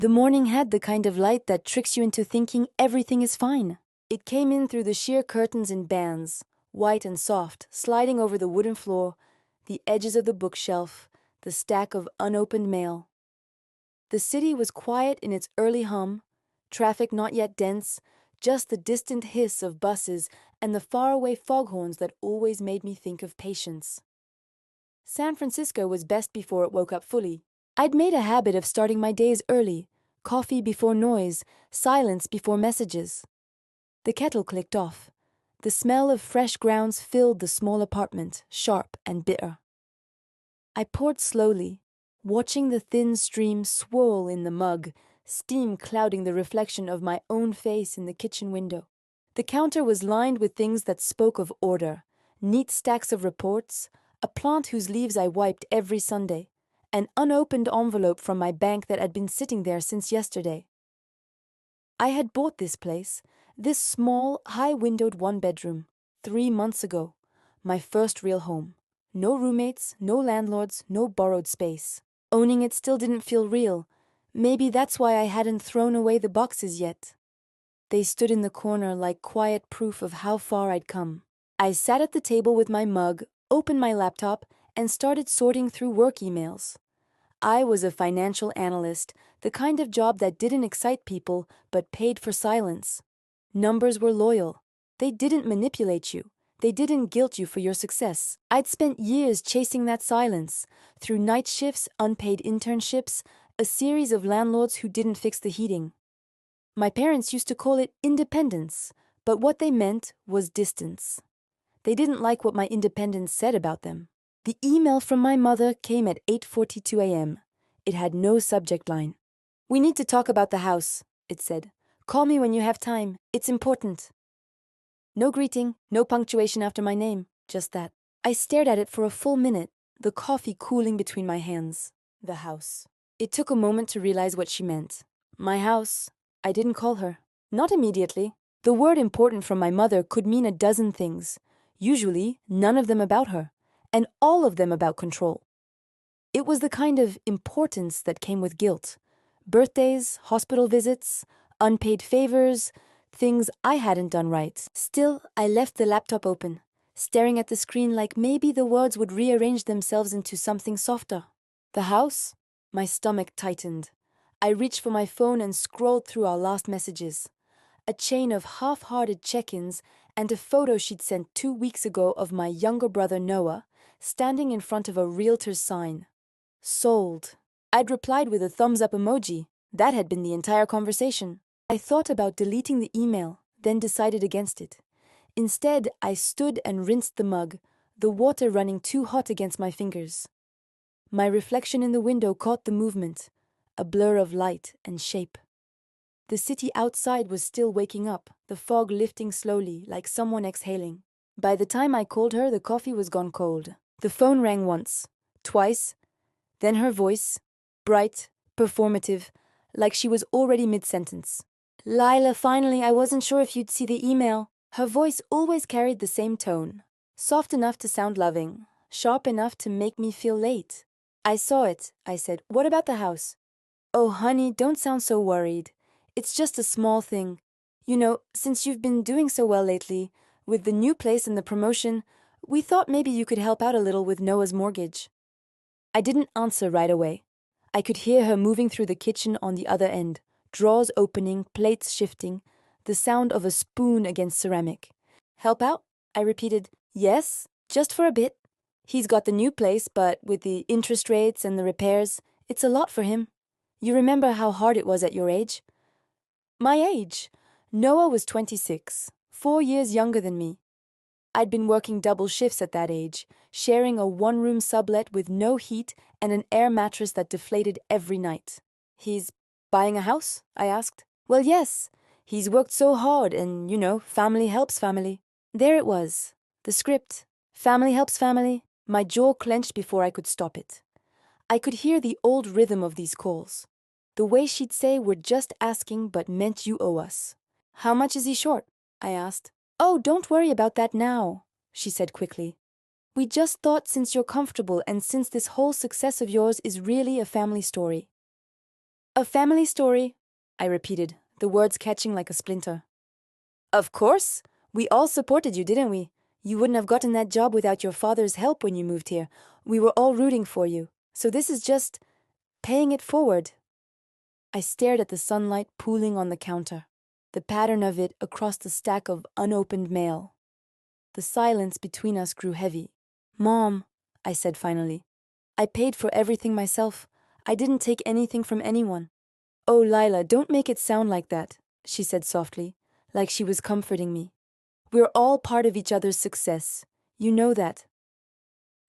The morning had the kind of light that tricks you into thinking everything is fine. It came in through the sheer curtains in bands, white and soft, sliding over the wooden floor, the edges of the bookshelf, the stack of unopened mail. The city was quiet in its early hum, traffic not yet dense, just the distant hiss of buses and the faraway foghorns that always made me think of patience. San Francisco was best before it woke up fully. I'd made a habit of starting my days early, coffee before noise, silence before messages. The kettle clicked off. The smell of fresh grounds filled the small apartment, sharp and bitter. I poured slowly, watching the thin stream swirl in the mug, steam clouding the reflection of my own face in the kitchen window. The counter was lined with things that spoke of order, neat stacks of reports, a plant whose leaves I wiped every Sunday, an unopened envelope from my bank that had been sitting there since yesterday. I had bought this place, this small, high-windowed one-bedroom, 3 months ago, my first real home. No roommates, no landlords, no borrowed space. Owning it still didn't feel real. Maybe that's why I hadn't thrown away the boxes yet. They stood in the corner like quiet proof of how far I'd come. I sat at the table with my mug, opened my laptop, and started sorting through work emails. I was a financial analyst, the kind of job that didn't excite people but paid for silence. Numbers were loyal. They didn't manipulate you. They didn't guilt you for your success. I'd spent years chasing that silence, through night shifts, unpaid internships, a series of landlords who didn't fix the heating. My parents used to call it independence, but what they meant was distance. They didn't like what my independence said about them. The email from my mother came at 8:42 a.m. It had no subject line. "We need to talk about the house," it said. "Call me when you have time. It's important." No greeting, no punctuation after my name, just that. I stared at it for a full minute, the coffee cooling between my hands. The house. It took a moment to realize what she meant. My house. I didn't call her. Not immediately. The word important from my mother could mean a dozen things. Usually, none of them about her, and all of them about control. It was the kind of importance that came with guilt. Birthdays, hospital visits, unpaid favors, things I hadn't done right. Still, I left the laptop open, staring at the screen like maybe the words would rearrange themselves into something softer. The house? My stomach tightened. I reached for my phone and scrolled through our last messages. A chain of half-hearted check-ins and a photo she'd sent 2 weeks ago of my younger brother Noah, standing in front of a realtor's sign. Sold. I'd replied with a thumbs-up emoji. That had been the entire conversation. I thought about deleting the email, then decided against it. Instead, I stood and rinsed the mug, the water running too hot against my fingers. My reflection in the window caught the movement, a blur of light and shape. The city outside was still waking up, the fog lifting slowly, like someone exhaling. By the time I called her, the coffee was gone cold. The phone rang once, twice, then her voice, bright, performative, like she was already mid-sentence. "Lila, finally, I wasn't sure if you'd see the email." Her voice always carried the same tone, soft enough to sound loving, sharp enough to make me feel late. "I saw it," I said. "What about the house?" "Oh, honey, don't sound so worried. It's just a small thing. You know, since you've been doing so well lately, with the new place and the promotion, we thought maybe you could help out a little with Noah's mortgage." I didn't answer right away. I could hear her moving through the kitchen on the other end, drawers opening, plates shifting, the sound of a spoon against ceramic. "Help out?" I repeated. "Yes, just for a bit. He's got the new place, but with the interest rates and the repairs, it's a lot for him. You remember how hard it was at your age?" My age? Noah was 26, 4 years younger than me. I'd been working double shifts at that age, sharing a one-room sublet with no heat and an air mattress that deflated every night. "He's buying a house?" I asked. "Well, yes. He's worked so hard and, family helps family." There it was, the script. Family helps family. My jaw clenched before I could stop it. I could hear the old rhythm of these calls. The way she'd say, "We're just asking, but meant you owe us." "How much is he short?" I asked. "Oh, don't worry about that now," she said quickly. "We just thought since you're comfortable and since this whole success of yours is really a family story." A family story, I repeated, the words catching like a splinter. Of course. We all supported you, didn't we? You wouldn't have gotten that job without your father's help when you moved here. We were all rooting for you. So this is just paying it forward. I stared at the sunlight pooling on the counter, the pattern of it across the stack of unopened mail. The silence between us grew heavy. Mom, I said finally, I paid for everything myself. I didn't take anything from anyone. Oh, Lila, don't make it sound like that, she said softly, like she was comforting me. We're all part of each other's success. You know that.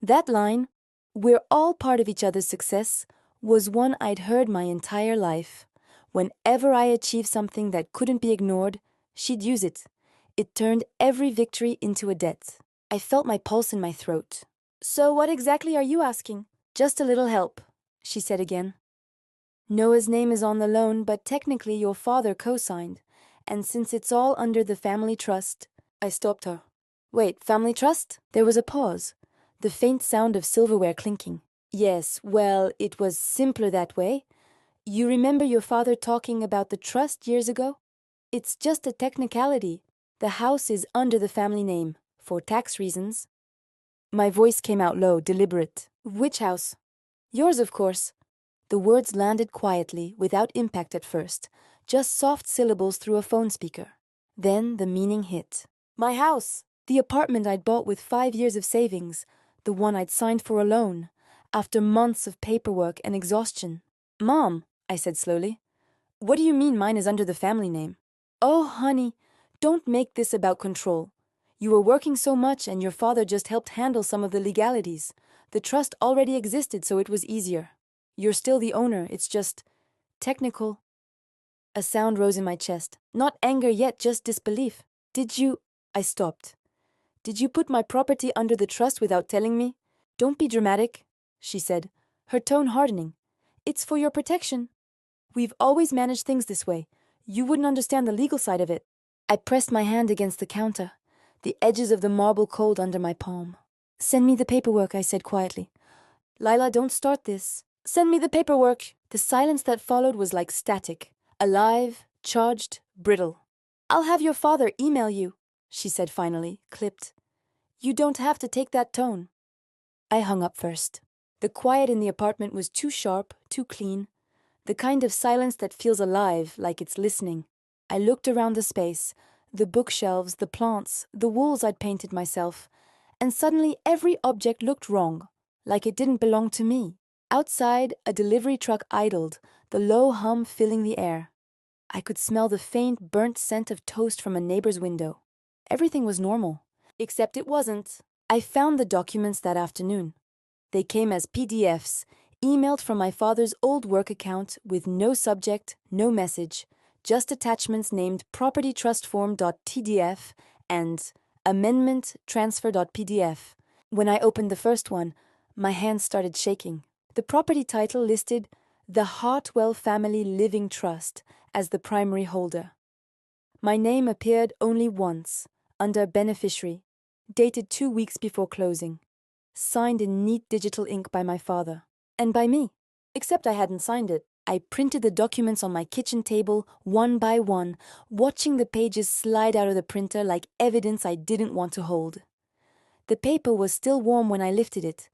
That line, we're all part of each other's success, was one I'd heard my entire life. Whenever I achieved something that couldn't be ignored, she'd use it. It turned every victory into a debt. I felt my pulse in my throat. So what exactly are you asking? Just a little help, she said again. Noah's name is on the loan, but technically your father co-signed. And since it's all under the family trust, I stopped her. Wait, family trust? There was a pause. The faint sound of silverware clinking. Yes, well, it was simpler that way. You remember your father talking about the trust years ago? It's just a technicality. The house is under the family name, for tax reasons. My voice came out low, deliberate. Which house? Yours, of course. The words landed quietly, without impact at first, just soft syllables through a phone speaker. Then the meaning hit. My house! The apartment I'd bought with 5 years of savings, the one I'd signed for a loan, after months of paperwork and exhaustion. Mom, I said slowly, what do you mean mine is under the family name? Oh, honey, don't make this about control. You were working so much and your father just helped handle some of the legalities. The trust already existed, so it was easier. You're still the owner, it's just technical. A sound rose in my chest. Not anger yet, just disbelief. Did you... I stopped. Did you put my property under the trust without telling me? Don't be dramatic, she said, her tone hardening. It's for your protection. We've always managed things this way. You wouldn't understand the legal side of it. I pressed my hand against the counter, the edges of the marble cold under my palm. Send me the paperwork, I said quietly. Lila, don't start this. Send me the paperwork. The silence that followed was like static, alive, charged, brittle. I'll have your father email you, she said finally, clipped. You don't have to take that tone. I hung up first. The quiet in the apartment was too sharp, too clean, the kind of silence that feels alive, like it's listening. I looked around the space, the bookshelves, the plants, the walls I'd painted myself, and suddenly every object looked wrong, like it didn't belong to me. Outside, a delivery truck idled, the low hum filling the air. I could smell the faint, burnt scent of toast from a neighbor's window. Everything was normal, except it wasn't. I found the documents that afternoon. They came as PDFs, emailed from my father's old work account with no subject, no message, just attachments named propertytrustform.tdf and amendment transfer.pdf. When I opened the first one, my hands started shaking. The property title listed the Hartwell Family Living Trust as the primary holder. My name appeared only once, under beneficiary, dated 2 weeks before closing, signed in neat digital ink by my father, and by me, except I hadn't signed it. I printed the documents on my kitchen table, one by one, watching the pages slide out of the printer like evidence I didn't want to hold. The paper was still warm when I lifted it.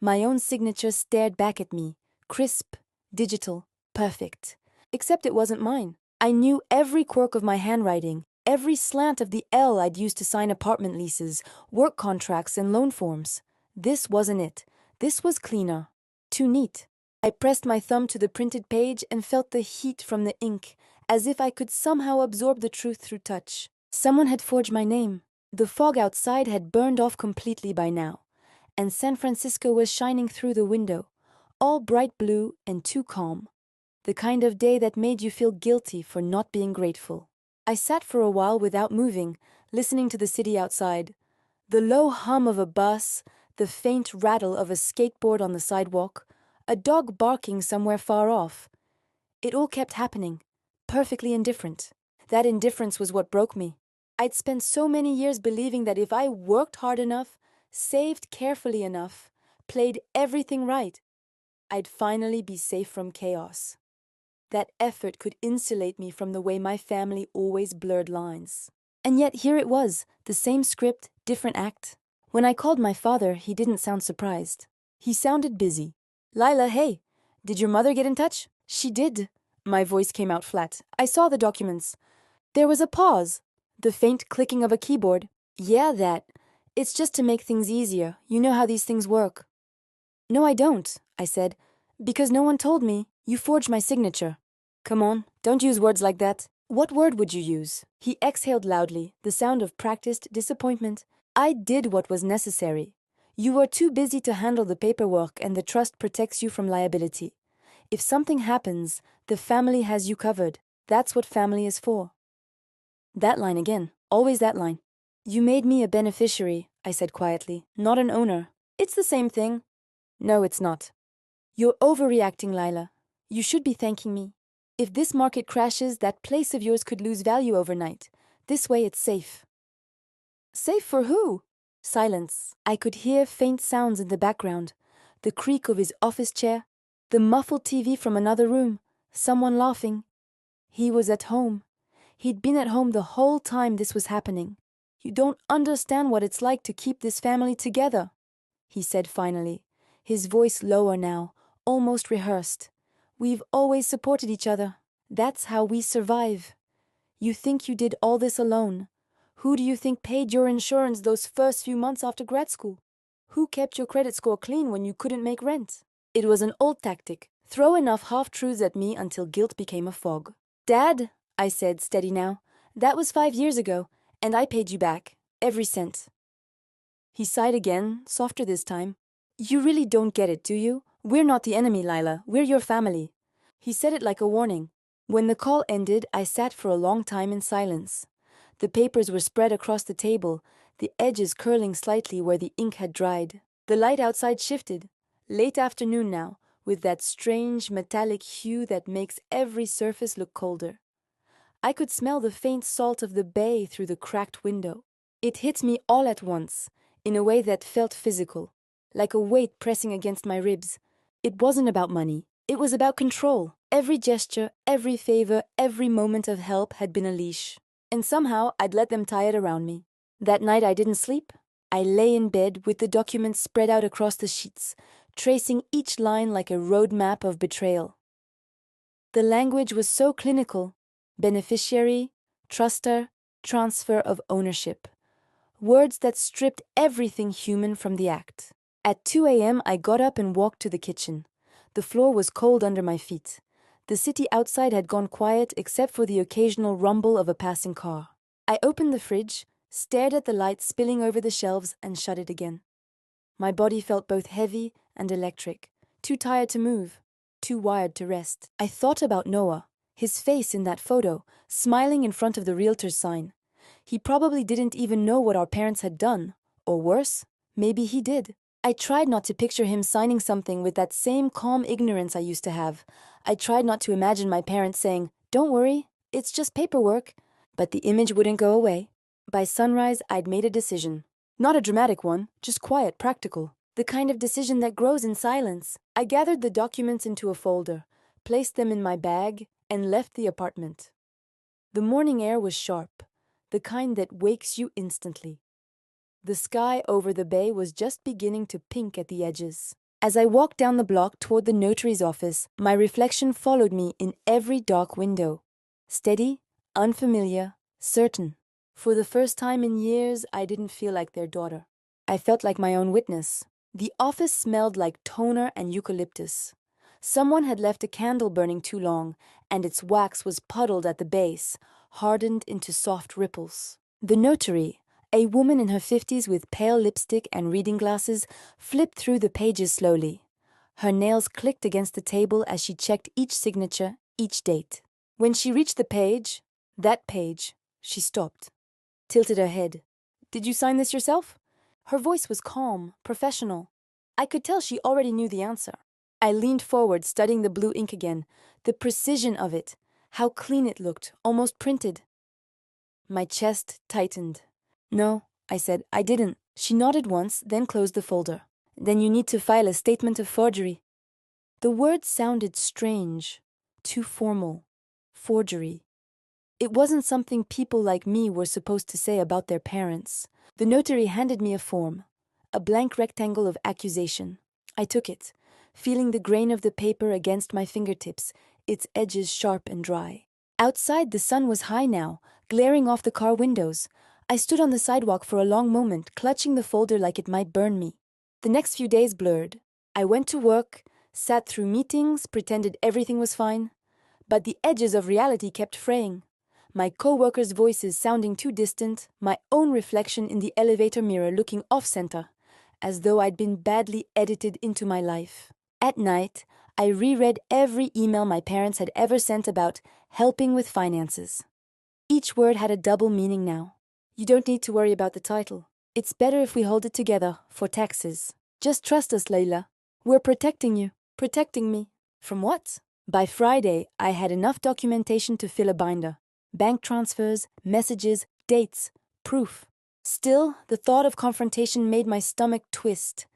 My own signature stared back at me, crisp, digital, perfect. Except it wasn't mine. I knew every quirk of my handwriting, every slant of the L I'd used to sign apartment leases, work contracts, and loan forms. This wasn't it. This was cleaner. Too neat. I pressed my thumb to the printed page and felt the heat from the ink, as if I could somehow absorb the truth through touch. Someone had forged my name. The fog outside had burned off completely by now, and San Francisco was shining through the window, all bright blue and too calm. The kind of day that made you feel guilty for not being grateful. I sat for a while without moving, listening to the city outside. The low hum of a bus, the faint rattle of a skateboard on the sidewalk, a dog barking somewhere far off. It all kept happening, perfectly indifferent. That indifference was what broke me. I'd spent so many years believing that if I worked hard enough, saved carefully enough, played everything right, I'd finally be safe from chaos. That effort could insulate me from the way my family always blurred lines. And yet here it was, the same script, different act. When I called my father, he didn't sound surprised. He sounded busy. "Lila, hey, did your mother get in touch?" "She did." My voice came out flat. "I saw the documents." There was a pause. The faint clicking of a keyboard. "Yeah, that. It's just to make things easier. You know how these things work." "No, I don't," I said. "Because no one told me. You forged my signature." "Come on, don't use words like that." "What word would you use?" He exhaled loudly, the sound of practiced disappointment. "I did what was necessary. You were too busy to handle the paperwork, and the trust protects you from liability. If something happens, the family has you covered. That's what family is for." That line again. Always that line. "You made me a beneficiary," I said quietly, "not an owner." "It's the same thing." "No, it's not." "You're overreacting, Lila. You should be thanking me. If this market crashes, that place of yours could lose value overnight. This way it's safe." "Safe for who?" Silence. I could hear faint sounds in the background. The creak of his office chair, the muffled TV from another room, someone laughing. He was at home. He'd been at home the whole time this was happening. "You don't understand what it's like to keep this family together," he said finally, his voice lower now, almost rehearsed. "We've always supported each other. That's how we survive. You think you did all this alone. Who do you think paid your insurance those first few months after grad school? Who kept your credit score clean when you couldn't make rent?" It was an old tactic. Throw enough half-truths at me until guilt became a fog. "Dad," I said, steady now, "that was 5 years ago, and I paid you back. Every cent." He sighed again, softer this time. "You really don't get it, do you? We're not the enemy, Lila. We're your family." He said it like a warning. When the call ended, I sat for a long time in silence. The papers were spread across the table, the edges curling slightly where the ink had dried. The light outside shifted. Late afternoon now, with that strange metallic hue that makes every surface look colder. I could smell the faint salt of the bay through the cracked window. It hit me all at once, in a way that felt physical, like a weight pressing against my ribs. It wasn't about money. It was about control. Every gesture, every favor, every moment of help had been a leash. And somehow I'd let them tie it around me. That night I didn't sleep. I lay in bed with the documents spread out across the sheets, tracing each line like a road map of betrayal. The language was so clinical. Beneficiary, truster, transfer of ownership. Words that stripped everything human from the act. At 2 a.m. I got up and walked to the kitchen. The floor was cold under my feet. The city outside had gone quiet except for the occasional rumble of a passing car. I opened the fridge, stared at the light spilling over the shelves, and shut it again. My body felt both heavy and electric, too tired to move, too wired to rest. I thought about Noah, his face in that photo, smiling in front of the realtor's sign. He probably didn't even know what our parents had done. Or worse, maybe he did. I tried not to picture him signing something with that same calm ignorance I used to have. I tried not to imagine my parents saying, "Don't worry, it's just paperwork." But the image wouldn't go away. By sunrise, I'd made a decision. Not a dramatic one, just quiet, practical. The kind of decision that grows in silence. I gathered the documents into a folder, placed them in my bag, and left the apartment. The morning air was sharp, the kind that wakes you instantly. The sky over the bay was just beginning to pink at the edges. As I walked down the block toward the notary's office, my reflection followed me in every dark window. Steady, unfamiliar, certain. For the first time in years, I didn't feel like their daughter. I felt like my own witness. The office smelled like toner and eucalyptus. Someone had left a candle burning too long, and its wax was puddled at the base, hardened into soft ripples. The notary, a woman in her 50s with pale lipstick and reading glasses, flipped through the pages slowly. Her nails clicked against the table as she checked each signature, each date. When she reached the page, that page, she stopped, tilted her head. "Did you sign this yourself?" Her voice was calm, professional. I could tell she already knew the answer. I leaned forward, studying the blue ink again, the precision of it, how clean it looked, almost printed. My chest tightened. "No," I said, "I didn't." She nodded once, then closed the folder. "Then you need to file a statement of forgery." The words sounded strange. too formal. Forgery. It wasn't something people like me were supposed to say about their parents. The notary handed me a form, a blank rectangle of accusation. I took it, feeling the grain of the paper against my fingertips, its edges sharp and dry. Outside, the sun was high now, glaring off the car windows. I stood on the sidewalk for a long moment, clutching the folder like it might burn me. The next few days blurred. I went to work, sat through meetings, pretended everything was fine. But the edges of reality kept fraying. My co-workers' voices sounding too distant, my own reflection in the elevator mirror looking off-center, as though I'd been badly edited into my life. At night, I reread every email my parents had ever sent about helping with finances. Each word had a double meaning now. You don't need to worry about the title. It's better if we hold it together, for taxes. Just trust us, Lila. We're protecting you. Protecting me. From what? By Friday, I had enough documentation to fill a binder. Bank transfers, messages, dates, proof. Still, the thought of confrontation made my stomach twist.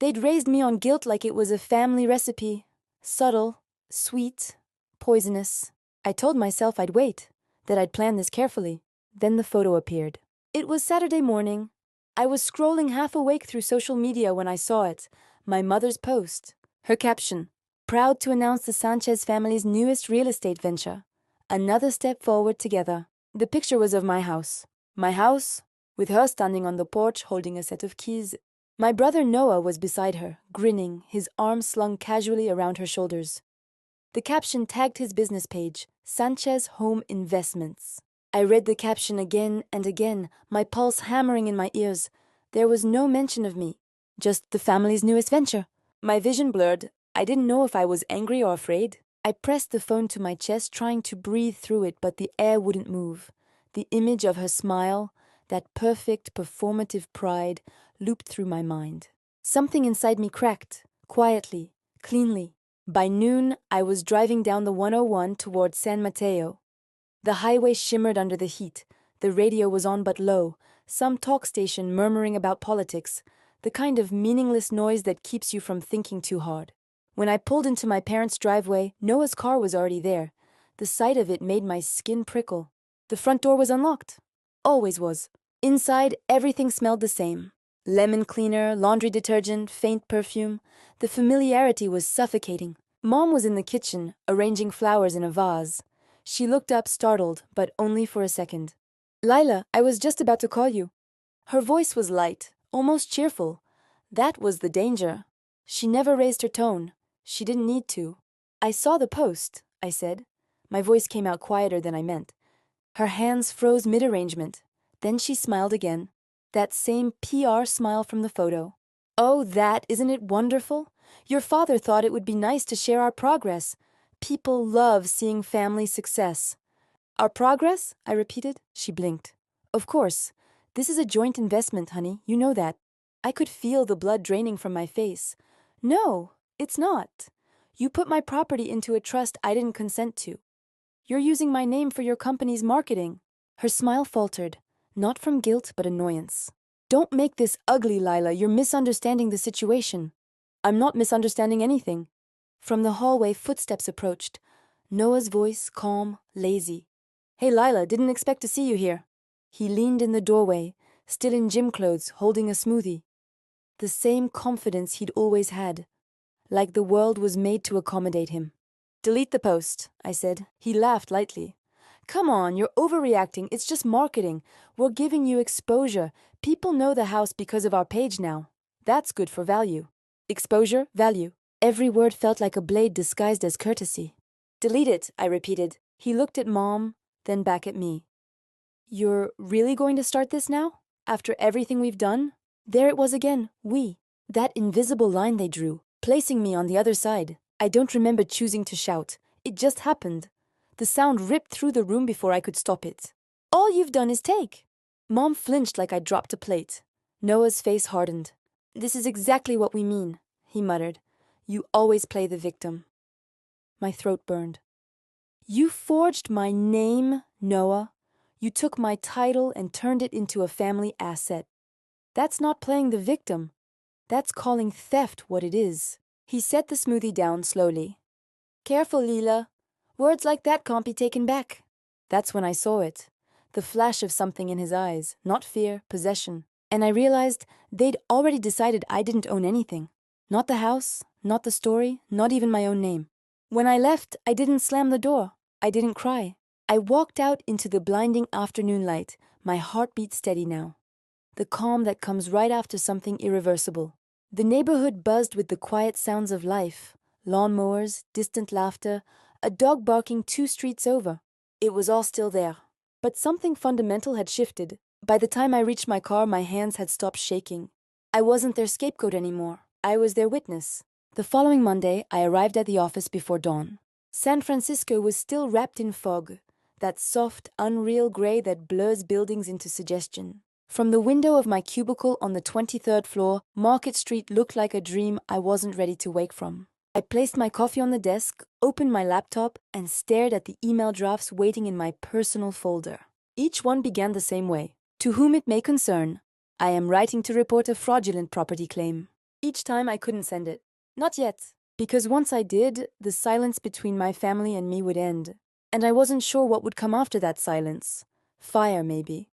They'd raised me on guilt like it was a family recipe. Subtle, sweet, poisonous. I told myself I'd wait, that I'd plan this carefully. Then the photo appeared. It was Saturday morning. I was scrolling half awake through social media when I saw it. My mother's post. Her caption, "Proud to announce the Sanchez family's newest real estate venture. Another step forward together." The picture was of my house. My house, with her standing on the porch holding a set of keys. My brother Noah was beside her, grinning, his arms slung casually around her shoulders. The caption tagged his business page, Sanchez Home Investments. I read the caption again and again, my pulse hammering in my ears. There was no mention of me, just the family's newest venture. My vision blurred. I didn't know if I was angry or afraid. I pressed the phone to my chest, trying to breathe through it, but the air wouldn't move. The image of her smile, that perfect, performative pride, looped through my mind. Something inside me cracked, quietly, cleanly. By noon, I was driving down the 101 towards San Mateo. The highway shimmered under the heat. The radio was on but low, some talk station murmuring about politics, the kind of meaningless noise that keeps you from thinking too hard. When I pulled into my parents' driveway, Noah's car was already there. The sight of it made my skin prickle. The front door was unlocked. Always was. Inside, everything smelled the same. Lemon cleaner, laundry detergent, faint perfume. The familiarity was suffocating. Mom was in the kitchen, arranging flowers in a vase. She looked up, startled, but only for a second. "Lila, I was just about to call you." Her voice was light, almost cheerful. That was the danger. She never raised her tone. She didn't need to. "I saw the post," I said. My voice came out quieter than I meant. Her hands froze mid-arrangement. Then she smiled again. That same PR smile from the photo. "Oh, isn't it wonderful? Your father thought it would be nice to share our progress. People love seeing family success." "Our progress?" I repeated. She blinked. "Of course. This is a joint investment, honey. You know that." I could feel the blood draining from my face. "No, it's not. You put my property into a trust I didn't consent to. You're using my name for your company's marketing." Her smile faltered, not from guilt but annoyance. "Don't make this ugly, Lila. You're misunderstanding the situation." "I'm not misunderstanding anything." From the hallway, footsteps approached. Noah's voice, calm, lazy. "Hey, Lila, didn't expect to see you here." He leaned in the doorway, still in gym clothes, holding a smoothie. The same confidence he'd always had, like the world was made to accommodate him. "Delete the post," I said. He laughed lightly. "Come on, you're overreacting. It's just marketing. We're giving you exposure. People know the house because of our page now. That's good for value." Exposure, value. Every word felt like a blade disguised as courtesy. "Delete it," I repeated. He looked at Mom, then back at me. "You're really going to start this now? After everything we've done?" There it was again, we. That invisible line they drew, placing me on the other side. I don't remember choosing to shout. It just happened. The sound ripped through the room before I could stop it. "All you've done is take." Mom flinched like I dropped a plate. Noah's face hardened. "This is exactly what we mean," he muttered. "You always play the victim." My throat burned. "You forged my name, Noah. You took my title and turned it into a family asset. That's not playing the victim. That's calling theft what it is." He set the smoothie down slowly. "Careful, Lila. Words like that can't be taken back. That's when I saw it. The flash of something in his eyes, not fear, possession. And I realized they'd already decided I didn't own anything. Not the house, not the story, not even my own name. When I left, I didn't slam the door. I didn't cry. I walked out into the blinding afternoon light, my heartbeat steady now. The calm that comes right after something irreversible. The neighborhood buzzed with the quiet sounds of life. Lawnmowers, distant laughter, a dog barking 2 streets over. It was all still there. But something fundamental had shifted. By the time I reached my car, my hands had stopped shaking. I wasn't their scapegoat anymore. I was their witness. The following Monday, I arrived at the office before dawn. San Francisco was still wrapped in fog, that soft, unreal gray that blurs buildings into suggestion. From the window of my cubicle on the 23rd floor, Market Street looked like a dream I wasn't ready to wake from. I placed my coffee on the desk, opened my laptop, and stared at the email drafts waiting in my personal folder. Each one began the same way. To whom it may concern, I am writing to report a fraudulent property claim. Each time I couldn't send it. Not yet, because once I did, the silence between my family and me would end. And I wasn't sure what would come after that silence. Fire, maybe.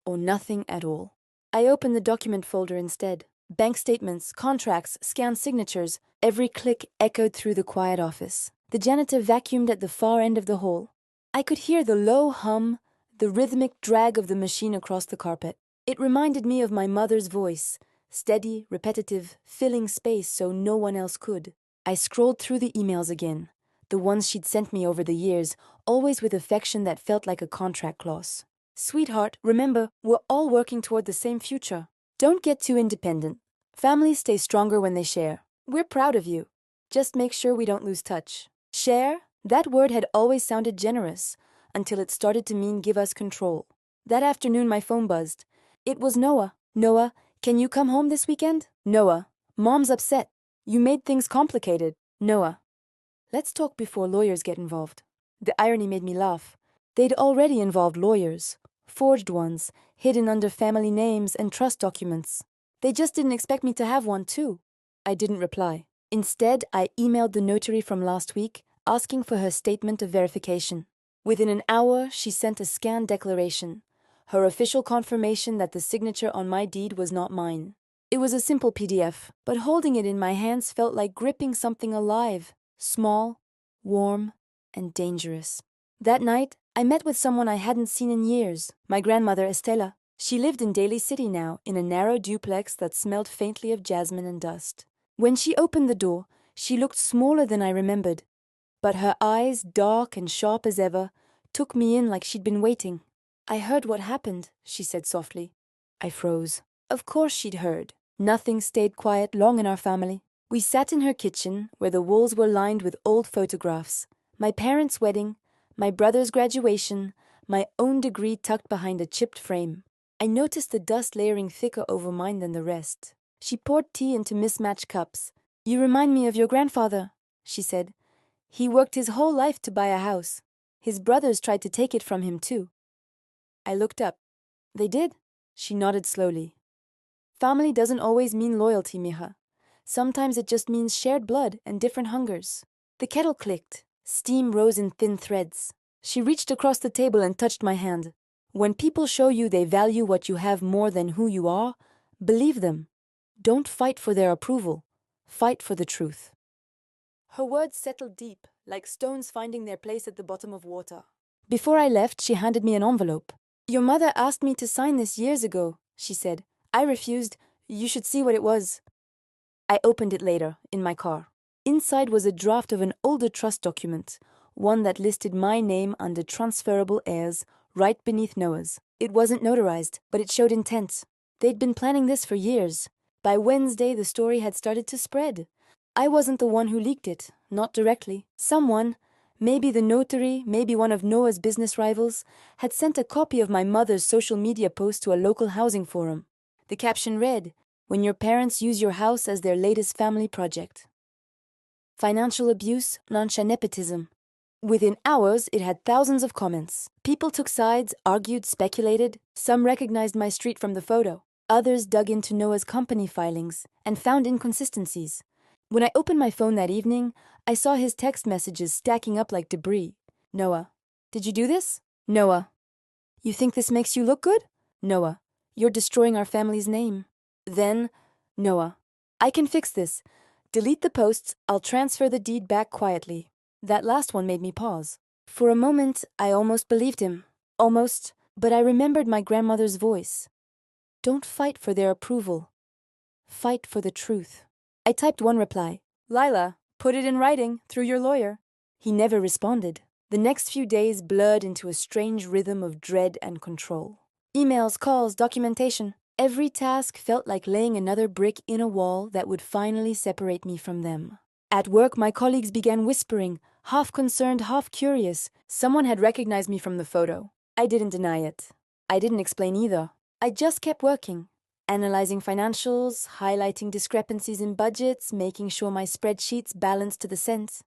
Or nothing at all. I opened the document folder instead. Bank statements, contracts, scanned signatures. Every click echoed through the quiet office. The janitor vacuumed at the far end of the hall. I could hear the low hum, the rhythmic drag of the machine across the carpet. It reminded me of my mother's voice, steady, repetitive, filling space so no one else could. I scrolled through the emails again, the ones she'd sent me over the years, always with affection that felt like a contract clause. Sweetheart, remember, we're all working toward the same future. Don't get too independent. Families stay stronger when they share. We're proud of you. Just make sure we don't lose touch. Share? That word had always sounded generous, until it started to mean give us control. That afternoon my phone buzzed. It was Noah. Noah, can you come home this weekend? Noah, Mom's upset. You made things complicated. Noah, let's talk before lawyers get involved. The irony made me laugh. They'd already involved lawyers. Forged ones, hidden under family names and trust documents. They just didn't expect me to have one, too. I didn't reply. Instead, I emailed the notary from last week, asking for her statement of verification. Within an hour, she sent a scanned declaration, her official confirmation that the signature on my deed was not mine. It was a simple PDF, but holding it in my hands felt like gripping something alive, small, warm, and dangerous. That night, I met with someone I hadn't seen in years, my grandmother Estela. She lived in Daly City now, in a narrow duplex that smelled faintly of jasmine and dust. When she opened the door, she looked smaller than I remembered, but her eyes, dark and sharp as ever, took me in like she'd been waiting. I heard what happened, she said softly. I froze. Of course she'd heard. Nothing stayed quiet long in our family. We sat in her kitchen, where the walls were lined with old photographs. My parents' wedding, my brother's graduation, my own degree tucked behind a chipped frame. I noticed the dust layering thicker over mine than the rest. She poured tea into mismatched cups. You remind me of your grandfather, she said. He worked his whole life to buy a house. His brothers tried to take it from him, too. I looked up. They did? She nodded slowly. Family doesn't always mean loyalty, Miha. Sometimes it just means shared blood and different hungers. The kettle clicked. Steam rose in thin threads. She reached across the table and touched my hand. When people show you they value what you have more than who you are, believe them. Don't fight for their approval. Fight for the truth. Her words settled deep, like stones finding their place at the bottom of water. Before I left, she handed me an envelope. Your mother asked me to sign this years ago, she said. I refused. You should see what it was. I opened it later, in my car. Inside was a draft of an older trust document, one that listed my name under transferable heirs, right beneath Noah's. It wasn't notarized, but it showed intent. They'd been planning this for years. By Wednesday, the story had started to spread. I wasn't the one who leaked it, not directly. Someone, maybe the notary, maybe one of Noah's business rivals, had sent a copy of my mother's social media post to a local housing forum. The caption read, "When your parents use your house as their latest family project." Financial abuse, nepotism. Within hours, it had thousands of comments. People took sides, argued, speculated. Some recognized my street from the photo. Others dug into Noah's company filings and found inconsistencies. When I opened my phone that evening, I saw his text messages stacking up like debris. Noah. Did you do this? Noah. You think this makes you look good? Noah. You're destroying our family's name. Then, Noah. I can fix this. Delete the posts, I'll transfer the deed back quietly. That last one made me pause. For a moment, I almost believed him. Almost, but I remembered my grandmother's voice. Don't fight for their approval. Fight for the truth. I typed one reply. Lila, put it in writing, through your lawyer. He never responded. The next few days blurred into a strange rhythm of dread and control. Emails, calls, documentation. Every task felt like laying another brick in a wall that would finally separate me from them. At work, my colleagues began whispering, half concerned, half curious. Someone had recognized me from the photo. I didn't deny it. I didn't explain either. I just kept working, analyzing financials, highlighting discrepancies in budgets, making sure my spreadsheets balanced to the cent.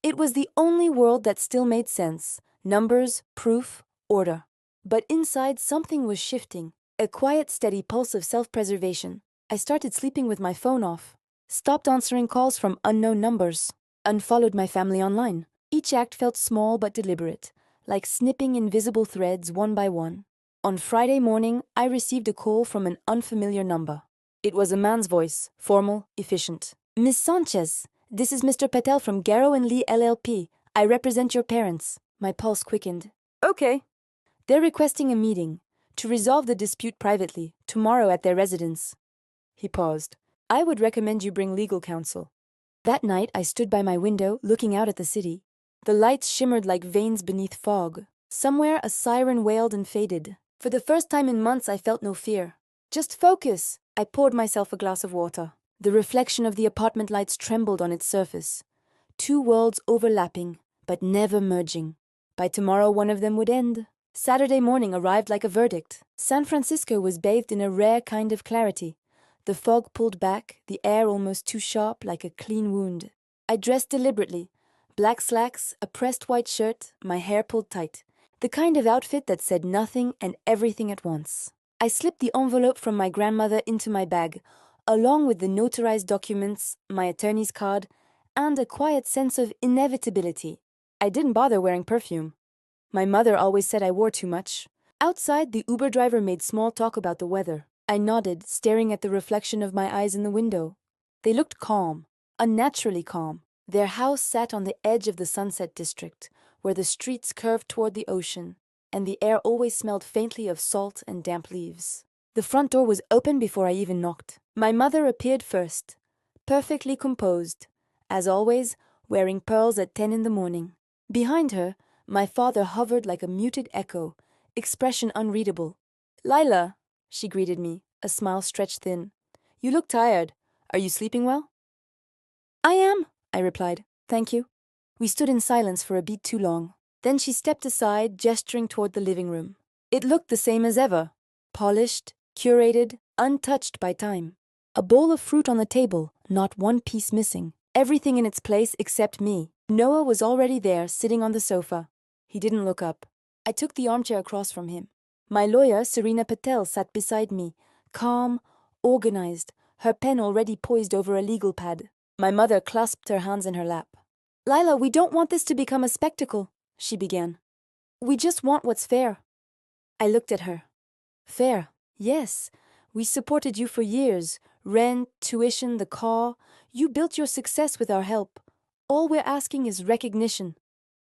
It was the only world that still made sense. Numbers, proof, order. But inside, something was shifting. A quiet, steady pulse of self-preservation. I started sleeping with my phone off. Stopped answering calls from unknown numbers. Unfollowed my family online. Each act felt small but deliberate, like snipping invisible threads one by one. On Friday morning, I received a call from an unfamiliar number. It was a man's voice, formal, efficient. Miss Sanchez, this is Mr. Patel from Garrow & Lee LLP. I represent your parents. My pulse quickened. Okay. They're requesting a meeting to resolve the dispute privately, tomorrow at their residence. He paused. I would recommend you bring legal counsel. That night, I stood by my window, looking out at the city. The lights shimmered like veins beneath fog. Somewhere, a siren wailed and faded. For the first time in months, I felt no fear. Just focus! I poured myself a glass of water. The reflection of the apartment lights trembled on its surface. Two worlds overlapping, but never merging. By tomorrow, one of them would end. Saturday morning arrived like a verdict. San Francisco was bathed in a rare kind of clarity. The fog pulled back, the air almost too sharp, like a clean wound. I dressed deliberately. Black slacks, a pressed white shirt, my hair pulled tight. The kind of outfit that said nothing and everything at once. I slipped the envelope from my grandmother into my bag, along with the notarized documents, my attorney's card, and a quiet sense of inevitability. I didn't bother wearing perfume. My mother always said I wore too much. Outside, the Uber driver made small talk about the weather. I nodded, staring at the reflection of my eyes in the window. They looked calm, unnaturally calm. Their house sat on the edge of the Sunset District, where the streets curved toward the ocean, and the air always smelled faintly of salt and damp leaves. The front door was open before I even knocked. My mother appeared first, perfectly composed, as always, wearing pearls at 10 in the morning. Behind her, my father hovered like a muted echo, expression unreadable. Lila, she greeted me, a smile stretched thin. You look tired. Are you sleeping well? I am, I replied. Thank you. We stood in silence for a beat too long. Then she stepped aside, gesturing toward the living room. It looked the same as ever. Polished, curated, untouched by time. A bowl of fruit on the table, not one piece missing. Everything in its place except me. Noah was already there, sitting on the sofa. He didn't look up. I took the armchair across from him. My lawyer, Serena Patel, sat beside me, calm, organized, her pen already poised over a legal pad. My mother clasped her hands in her lap. Lila, we don't want this to become a spectacle, she began. We just want what's fair. I looked at her. Fair, yes. We supported you for years. Rent, tuition, the car. You built your success with our help. All we're asking is recognition.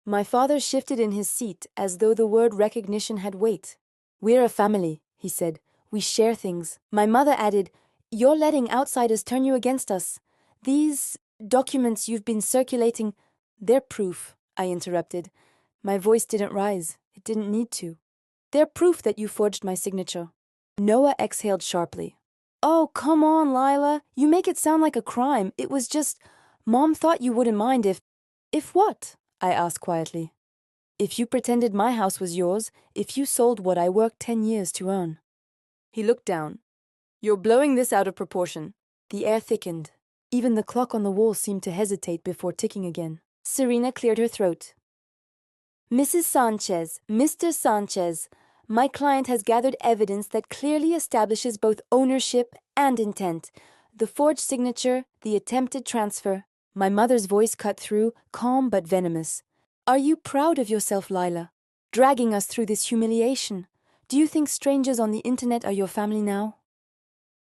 My father shifted in his seat as though the word recognition had weight. We're a family, he said. We share things. My mother added, You're letting outsiders turn you against us. These documents you've been circulating, they're proof, I interrupted. My voice didn't rise. It didn't need to. They're proof that you forged my signature. Noah exhaled sharply. Oh, come on, Lila. You make it sound like a crime. It was just, Mom thought you wouldn't mind if... If what? I asked quietly. If you pretended my house was yours, if you sold what I worked 10 years to earn. He looked down. You're blowing this out of proportion. The air thickened. Even the clock on the wall seemed to hesitate before ticking again. Serena cleared her throat. Mrs. Sanchez, Mr. Sanchez, my client has gathered evidence that clearly establishes both ownership and intent. The forged signature, the attempted transfer. My mother's voice cut through, calm but venomous. Are you proud of yourself, Lila? Dragging us through this humiliation? Do you think strangers on the internet are your family now?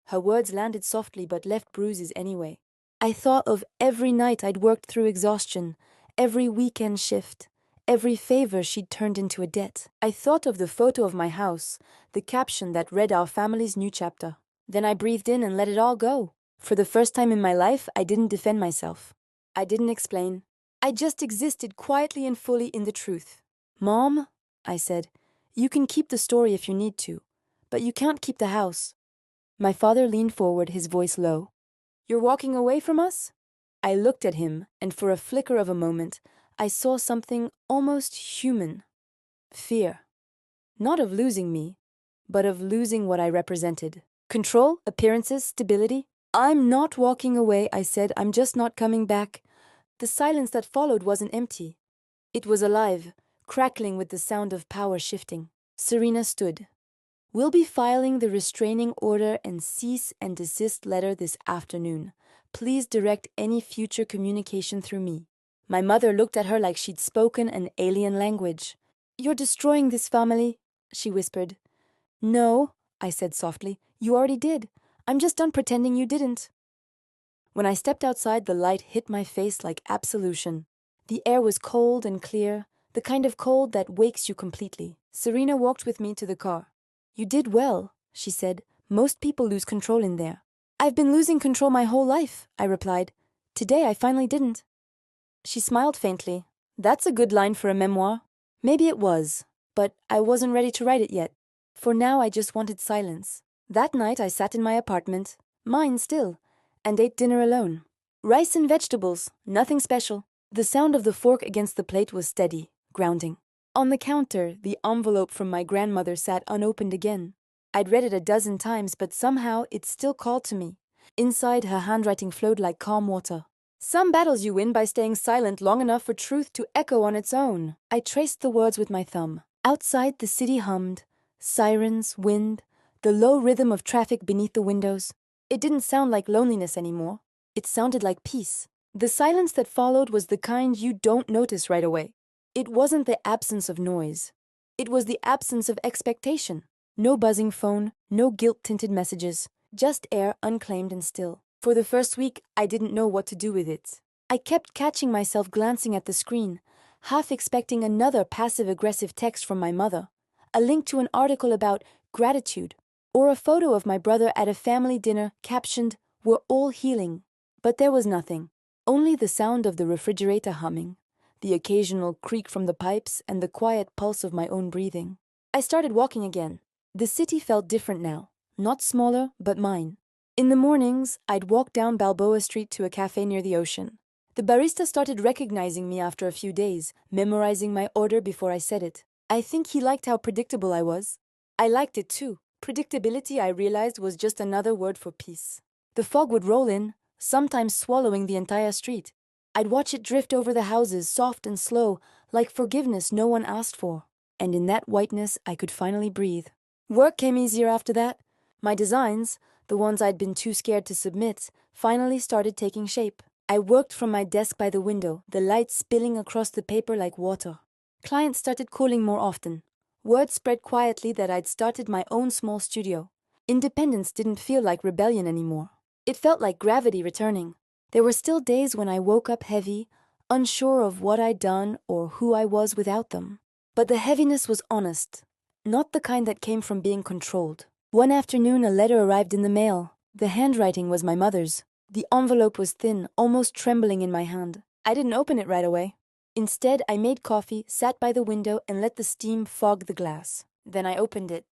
Her words landed softly but left bruises anyway. I thought of every night I'd worked through exhaustion, every weekend shift, every favor she'd turned into a debt. I thought of the photo of my house, the caption that read our family's new chapter. Then I breathed in and let it all go. For the first time in my life, I didn't defend myself. I didn't explain. I just existed quietly and fully in the truth. Mom, I said, you can keep the story if you need to, but you can't keep the house. My father leaned forward, his voice low. You're walking away from us? I looked at him, and for a flicker of a moment, I saw something almost human. Fear. Not of losing me, but of losing what I represented. Control, appearances, stability. I'm not walking away, I said. I'm just not coming back. The silence that followed wasn't empty. It was alive, crackling with the sound of power shifting. Serena stood. We'll be filing the restraining order and cease and desist letter this afternoon. Please direct any future communication through me. My mother looked at her like she'd spoken an alien language. You're destroying this family, she whispered. No, I said softly. You already did. I'm just done pretending you didn't. When I stepped outside, the light hit my face like absolution. The air was cold and clear, the kind of cold that wakes you completely. Serena walked with me to the car. You did well, she said. Most people lose control in there. I've been losing control my whole life, I replied. Today I finally didn't. She smiled faintly. That's a good line for a memoir. Maybe it was, but I wasn't ready to write it yet. For now I just wanted silence. That night I sat in my apartment, mine still, and ate dinner alone. Rice and vegetables, nothing special. The sound of the fork against the plate was steady, grounding. On the counter, the envelope from my grandmother sat unopened again. I'd read it a dozen times, but somehow it still called to me. Inside, her handwriting flowed like calm water. Some battles you win by staying silent long enough for truth to echo on its own. I traced the words with my thumb. Outside, the city hummed. Sirens, wind, the low rhythm of traffic beneath the windows. It didn't sound like loneliness anymore. It sounded like peace. The silence that followed was the kind you don't notice right away. It wasn't the absence of noise. It was the absence of expectation. No buzzing phone, no guilt-tinted messages, just air unclaimed and still. For the first week, I didn't know what to do with it. I kept catching myself glancing at the screen, half expecting another passive-aggressive text from my mother, a link to an article about gratitude, or a photo of my brother at a family dinner captioned, "We're all healing." But there was nothing, only the sound of the refrigerator humming, the occasional creak from the pipes, and the quiet pulse of my own breathing. I started walking again. The city felt different now, not smaller, but mine. In the mornings, I'd walk down Balboa Street to a cafe near the ocean. The barista started recognizing me after a few days, memorizing my order before I said it. I think he liked how predictable I was. I liked it too. Predictability, I realized, was just another word for peace. The fog would roll in, sometimes swallowing the entire street. I'd watch it drift over the houses, soft and slow, like forgiveness no one asked for. And in that whiteness, I could finally breathe. Work came easier after that. My designs, the ones I'd been too scared to submit, finally started taking shape. I worked from my desk by the window, the light spilling across the paper like water. Clients started calling more often. Word spread quietly that I'd started my own small studio. Independence didn't feel like rebellion anymore. It felt like gravity returning. There were still days when I woke up heavy, unsure of what I'd done or who I was without them. But the heaviness was honest, not the kind that came from being controlled. One afternoon, a letter arrived in the mail. The handwriting was my mother's. The envelope was thin, almost trembling in my hand. I didn't open it right away. Instead, I made coffee, sat by the window, and let the steam fog the glass. Then I opened it.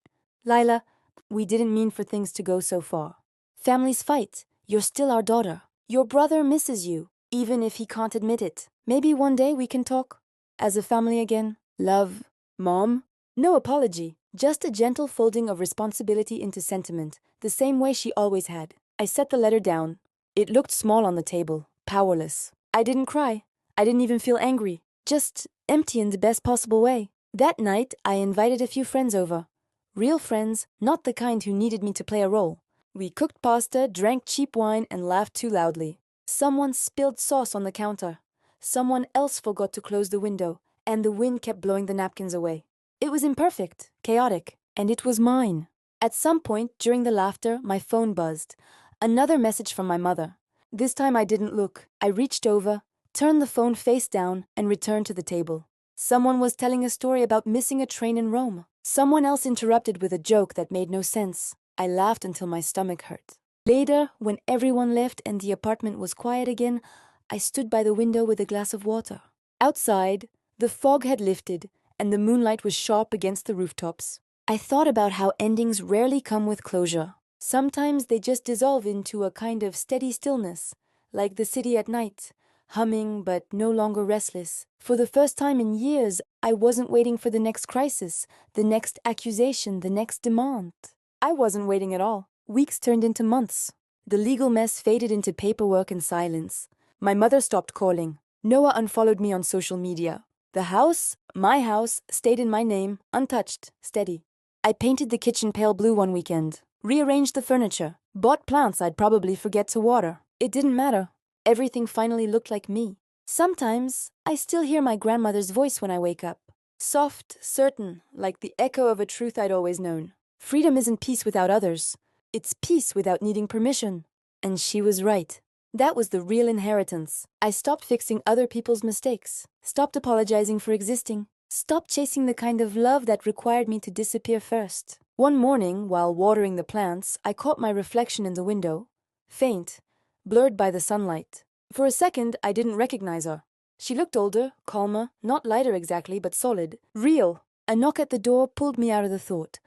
Lila, we didn't mean for things to go so far. Families fight. You're still our daughter. Your brother misses you, even if he can't admit it. Maybe one day we can talk as a family again. Love, Mom. No apology, just a gentle folding of responsibility into sentiment, the same way she always had. I set the letter down. It looked small on the table, powerless. I didn't cry. I didn't even feel angry, just empty in the best possible way. That night, I invited a few friends over. Real friends, not the kind who needed me to play a role. We cooked pasta, drank cheap wine, and laughed too loudly. Someone spilled sauce on the counter. Someone else forgot to close the window, and the wind kept blowing the napkins away. It was imperfect, chaotic, and it was mine. At some point during the laughter, my phone buzzed. Another message from my mother. This time I didn't look. I reached over, turned the phone face down, and returned to the table. Someone was telling a story about missing a train in Rome. Someone else interrupted with a joke that made no sense. I laughed until my stomach hurt. Later, when everyone left and the apartment was quiet again, I stood by the window with a glass of water. Outside, the fog had lifted, and the moonlight was sharp against the rooftops. I thought about how endings rarely come with closure. Sometimes they just dissolve into a kind of steady stillness, like the city at night, humming but no longer restless. For the first time in years, I wasn't waiting for the next crisis, the next accusation, the next demand. I wasn't waiting at all. Weeks turned into months. The legal mess faded into paperwork and silence. My mother stopped calling. Noah unfollowed me on social media. The house, my house, stayed in my name, untouched, steady. I painted the kitchen pale blue one weekend, rearranged the furniture, bought plants I'd probably forget to water. It didn't matter. Everything finally looked like me. Sometimes, I still hear my grandmother's voice when I wake up. Soft, certain, like the echo of a truth I'd always known. Freedom isn't peace without others. It's peace without needing permission. And she was right. That was the real inheritance. I stopped fixing other people's mistakes, stopped apologizing for existing, stopped chasing the kind of love that required me to disappear first. One morning, while watering the plants, I caught my reflection in the window, faint, blurred by the sunlight. For a second, I didn't recognize her. She looked older, calmer, not lighter exactly, but solid, real. A knock at the door pulled me out of the thought.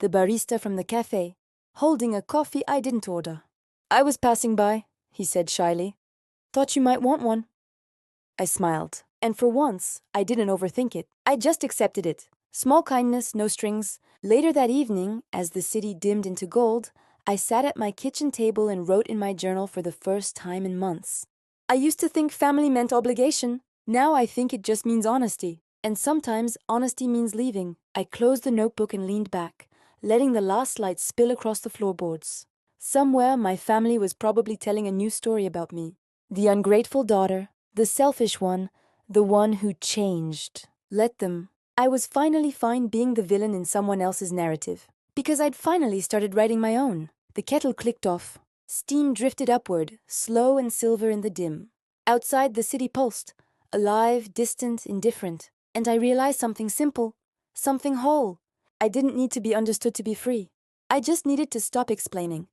The barista from the cafe, holding a coffee I didn't order. "I was passing by," he said shyly. "Thought you might want one." I smiled, and for once, I didn't overthink it. I just accepted it. Small kindness, no strings. Later that evening, as the city dimmed into gold, I sat at my kitchen table and wrote in my journal for the first time in months. I used to think family meant obligation. Now I think it just means honesty. And sometimes honesty means leaving. I closed the notebook and leaned back, letting the last light spill across the floorboards. Somewhere, my family was probably telling a new story about me. The ungrateful daughter, the selfish one, the one who changed. Let them. I was finally fine being the villain in someone else's narrative, because I'd finally started writing my own. The kettle clicked off. Steam drifted upward, slow and silver in the dim. Outside, the city pulsed, alive, distant, indifferent. And I realized something simple, something whole. I didn't need to be understood to be free. I just needed to stop explaining.